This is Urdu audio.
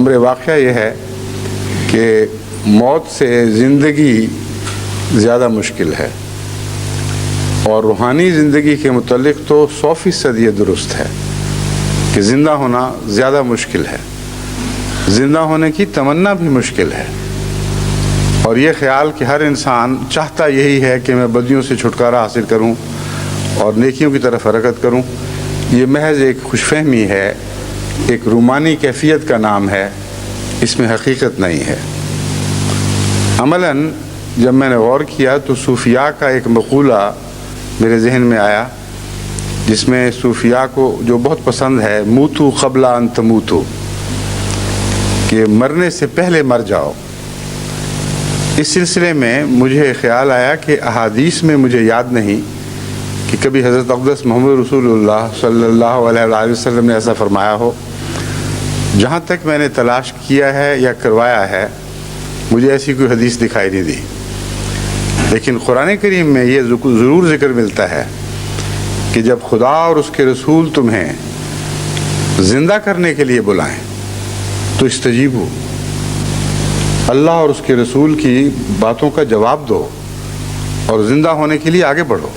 عمر واقعہ یہ ہے کہ موت سے زندگی زیادہ مشکل ہے، اور روحانی زندگی کے متعلق تو 100% یہ درست ہے کہ زندہ ہونا زیادہ مشکل ہے، زندہ ہونے کی تمنا بھی مشکل ہے، اور یہ خیال کہ ہر انسان چاہتا یہی ہے کہ میں بدیوں سے چھٹکارا حاصل کروں اور نیکیوں کی طرف حرکت کروں، یہ محض ایک خوش فہمی ہے، ایک رومانی کیفیت کا نام ہے، اس میں حقیقت نہیں ہے۔ عملاً جب میں نے غور کیا تو صوفیاء کا ایک مقولہ میرے ذہن میں آیا، جس میں صوفیاء کو جو بہت پسند ہے، موتو قبل ان تموتو، کہ مرنے سے پہلے مر جاؤ۔ اس سلسلے میں مجھے خیال آیا کہ احادیث میں مجھے یاد نہیں کہ کبھی حضرت اقدس محمد رسول اللہ صلی اللہ علیہ وآلہ وسلم نے ایسا فرمایا ہو۔ جہاں تک میں نے تلاش کیا ہے یا کروایا ہے، مجھے ایسی کوئی حدیث دکھائی نہیں دی، لیکن قرآن کریم میں یہ ضرور ذکر ملتا ہے کہ جب خدا اور اس کے رسول تمہیں زندہ کرنے کے لیے بلائیں تو استجیبو، اللہ اور اس کے رسول کی باتوں کا جواب دو اور زندہ ہونے کے لیے آگے بڑھو۔